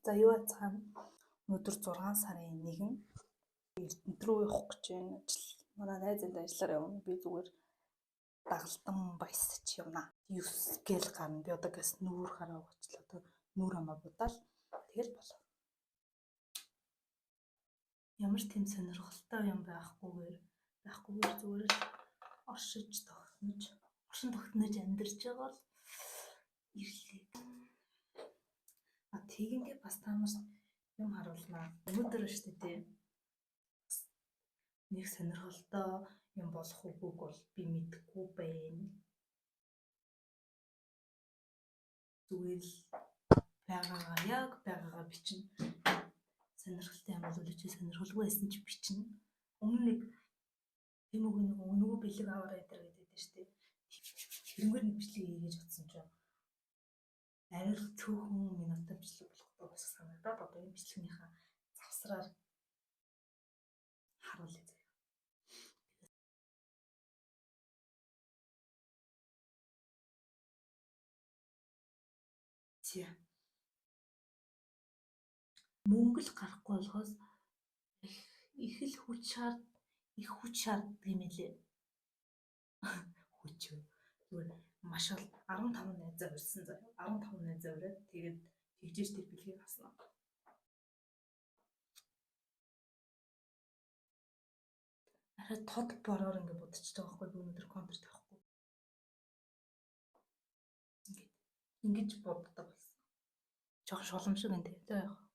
За юу цаана өнөөдөр 6 сарын 1 Эрдэнэт рүү явах гэж байна. Манай найзын ажиллаар явна. Би зүгээр дагалдан баясч явна. 9 гээл гарна. Би одоо гэс нүүр хараа угачлаа. Одоо нүүр хамаа будаал тэгэл болов. Ямар тийм сонирхолтой юм байхгүйгээр зүгээр л оршин тогтнож амьдарч байгаа л ирлээ. Тэгэнгээ бас таамаас юм харуулнаа. Өнөөдөр шүү дээ. Нэг сонирхолтой юм болох үгүйг бол би мэдэхгүй байна. Зүгээр л байгаагаа бичнэ. Сонирхолтой юм бол үлээч сонирхолгүй байсан ч бичнэ. Өмнө нэг тийм үг нэг өнгөө бэлэг аваарай гэдэг шүү дээ. Тэрнгээр нэг бичлэг хийж утсан ч арай л цөөхөн минутын бичлэг болох байх санагдаад одоо энэ бичлэгнийхээ завсраар харуулъя заяа. Мөнгө л гарахгүй болохоос их хүч шаарддаг юм элэ. Хүч зүгээр маш ол 15 найзаа урьсан заяа. 15 найзаа ураад тэгээд тэгжээж тэр бэлгийг хаснаа. Арай тод бороор ингэ будчихж байгаа байхгүй би өнөөдөр концерт явахгүй. Ингэж боддог болсон. Жог шолом шиг энэ тэ яах.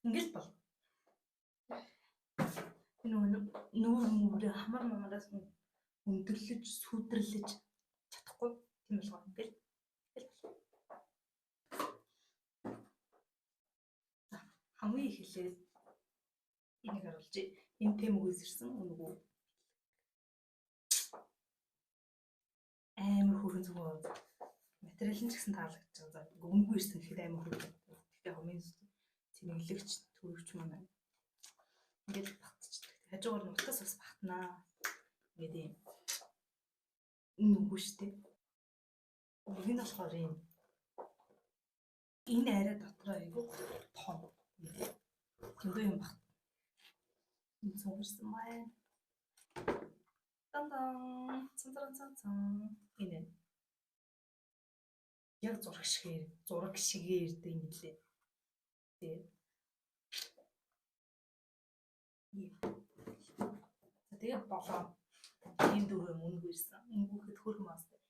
Ингээл бол. Нүүр хамар мамараас өндөрлөж сүудрлэж чадахгүй тийм болгоо ингээл. За хамгийн их хэлээд энийг харуулж энэ тэм үгээс ирсэн үнэгүй амар хөрөн зүгээр материал нь ч гэсэн таалагдж байгаа. За үнэгүй ирсэн гэхэд амар хөрөн. Тэгтээ хамгийн цэмэглэгч төрөвч маань ингээд багтчихдаг. Хажуугаар нь утас бас багтнаа. Ингээд юм үгүй шүү дээ. Нэг нь болохоор энэ арай дотроо айгүй том. Тэндээ юм багт. Энэ цугэрсэн байна. Цанцан. Энэ. Яг зураг шигээр ирдэг юм лээ. Тэгээ болоо. Ийм дөрөв мөнгө ирсэн. Энэ хүүхэд хөрх маастай.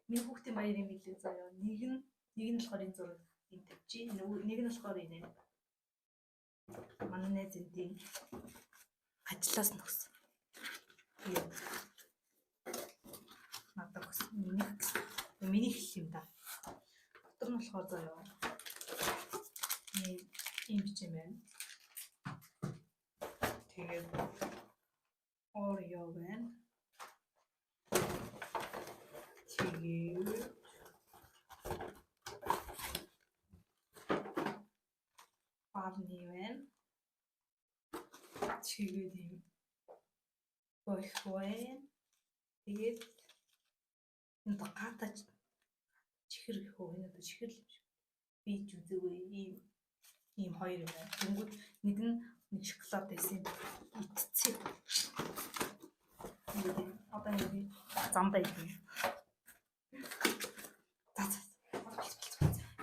Миний хүүхдийн баяр юм билээ заяа. Нэг нь болохоор энэ зураг энэ тавьчих. Нэг нь болохоор энэ. Манай найз энэ ажлаас нөхсөн. Надад өгсөн. Миний хэл юм да. Дотор нь болохоор заяа. Ийм бичэм байна. Тэгээд Oreo байна. Тэгээд Barney байна. Тэгээд ийм Boyfriend. Тэгээд энэ гатач чихэр гэх үү? Энэ одоо чихэр л юм шиг. Би ч үзээгүй ийм хоёр юм байна. Тэнгүүд нэг нь шоколад байсан. Итцээ. Одоо нэг замдаа идэв.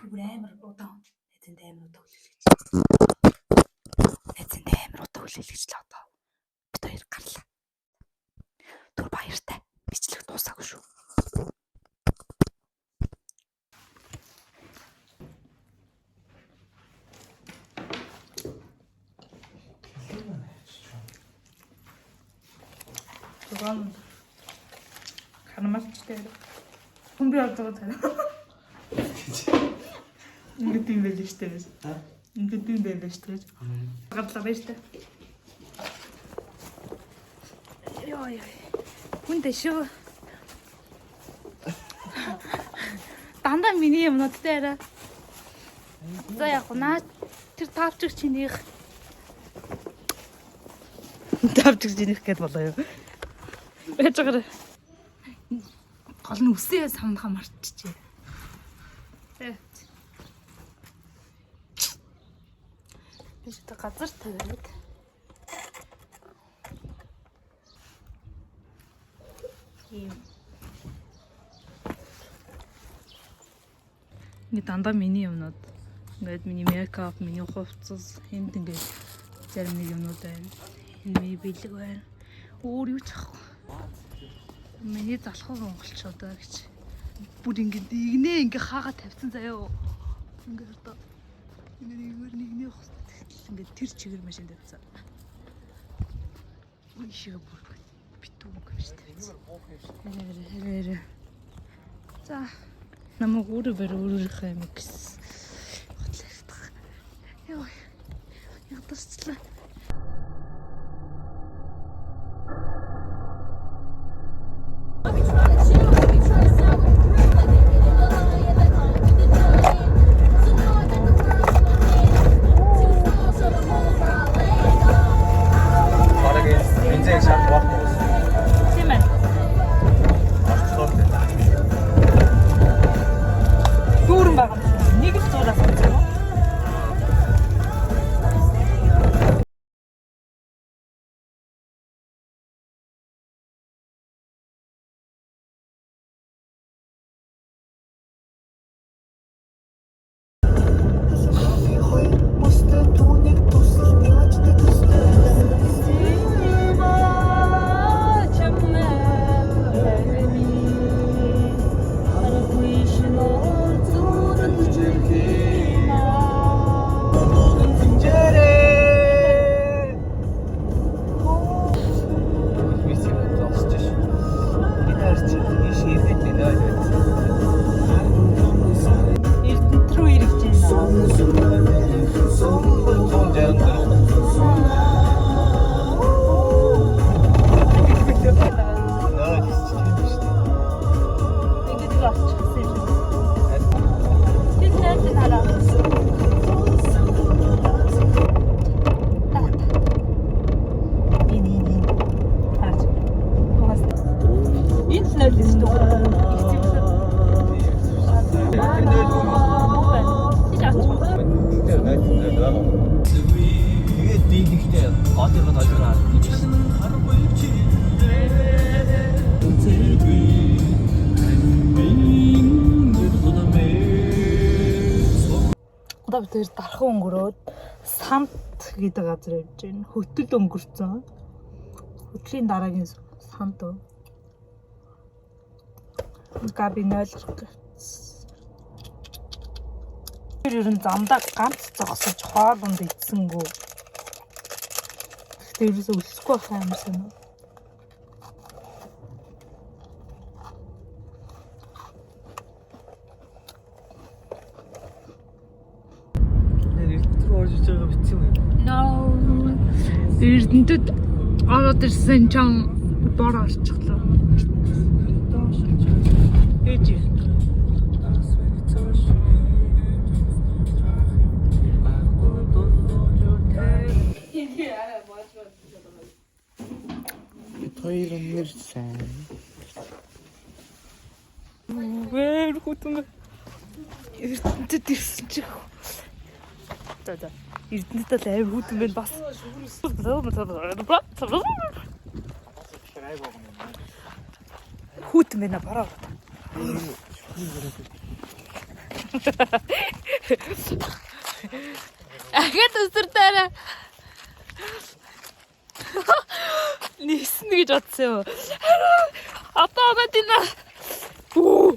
Би бүр амар удаан. Найзанд амар удаа хүлээлгэж л одоо. Бид хоёр гарлаа. Түр баяртай. Бичлэг дуусаагүй шүү. Кармалчтай. Хүн би авдаг тань. Ингээд юм байл штэ. Ингээд юм байл штэ. Гарлаа байж та. Яа. Хүн дэшөө. Дандаа миний юмнуудтай арай. За яг наа тэр тавчиг чинийх авч гэж инех гээд болоо юу. Байж байгаа. Гол нь үсээ самнахаа марччихэ. Биш та газар тавиад. Ингээд дандаа миний юмнууд. Ингээд миний мейкап, миний хувцас, энд ингээд зарим нэг юмнууд байна. Энэ миний бэлэг байна. Өөр юу ч ахгүй. Миний залхуу монголчууд аа гэж. Бүр ингээд игнээ ингээ хаагаа тавьсан заяа. Ингээд одоо ингээд нэгний хос ингээд тэр чигээр машин тавьсан. Ой шиг бүр битүү юм шиг тавьсан. Хэрэг. За намайг өөрийнхөө юм гэсэн. Хотлоо. Яа. Ядчихлаа. Тэр дархан өнгөрөөд самт гэдэг газар явж байна. Хөтөл өнгөрцөн. Хөтлийн дараагийн самт. Габи 0 Тэр ер нь замдаа ганц зогсож хоолунд ицсэнгүү. Гэхдээ ерөөсөө өсөхгүй байх юм шиг. Эрдэнэтэд ороод ирсэн чам бор орчихлоо. Ээж. Хоёр нэрсэн. Вэр хутмэ. Эрдэнэтэд ирсэн чих. За. Эрдэнэтэд аим хүүтэн байна бас. Хүүтэн байна бараа. Ахад өсөртөө. Нисэн гэж бодсон юм. Одоо надина. Оо.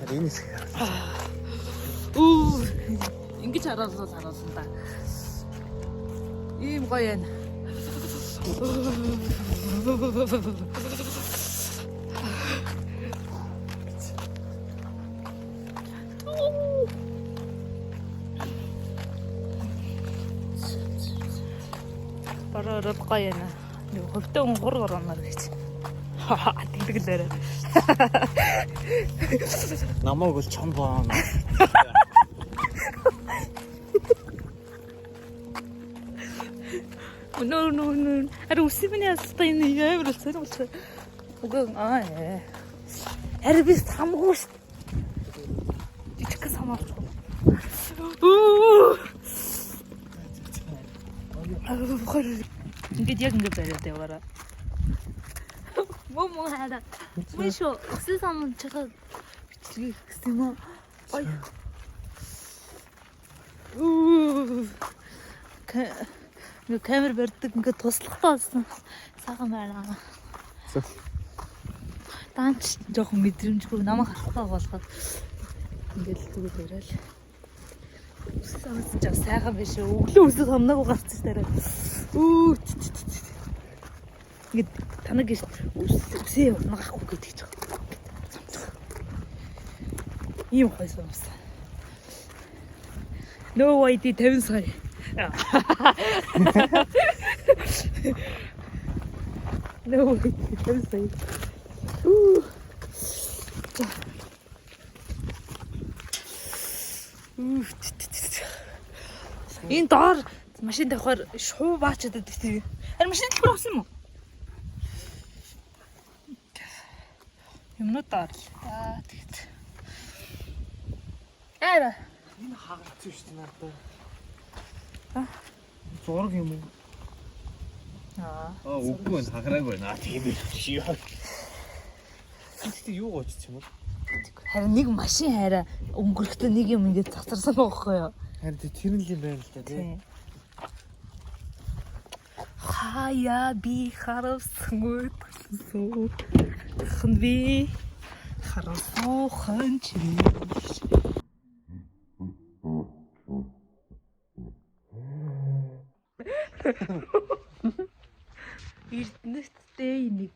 Аринис. Оо. Ингэж харуулсан та. Ийм гоё юм. Бараад гоё юм. Нэг хөвтөө гур орноор гэж. Тэгдэглээрээ. Намайг бол чон боон. Өнөө нөө. Ари үсэмний ястаа энэ ямар сонирхолтой. Уг аа. Ари би самгүй ш. Жижиг самаарч. Ингээд яг ингээд бариад яваараа. Муу хараа. Мишо өсөл самын чахаа бичлэгийг гэсэн юм уу? Ой. Камер барьдаг ингээд туслахтаа болсон. Сайхан байна. Данч жоохон мэдрэмжгүй намайг харахтаа болгоод ингээд л түгээд барайл. Өсөл самсан жаа сайхан биш үү? Өглөө өсөл самнаагүй гарцсан дараа. Ингээд танаг үсээ нагахгүй гэдэг ч юм. Ийм хойсон юмсан. No ID 50 сая. No ID 50 сая. Энэ доор машин тавихаар шуу баачаад байдаг тийм. Харин машин төлбөр авсан юм уу? Юмнууд доор л. Тэгэд. Ара. Энэ хагарцсан шүү дээ надад. Зураг юм уу? Үгүй энэ хагараагүй наа тийм биш юу. Тэгтээ юу гоочч юм бол? Харин нэг машин хараа өнгөрөхдөө нэг юм ингэж цацарсан байхгүй юу? Харин тэр нь л юм байна л да тий. Хаяа би харавсан уу? Хэн би харавсан ханч. Эрдэнэттэй нэг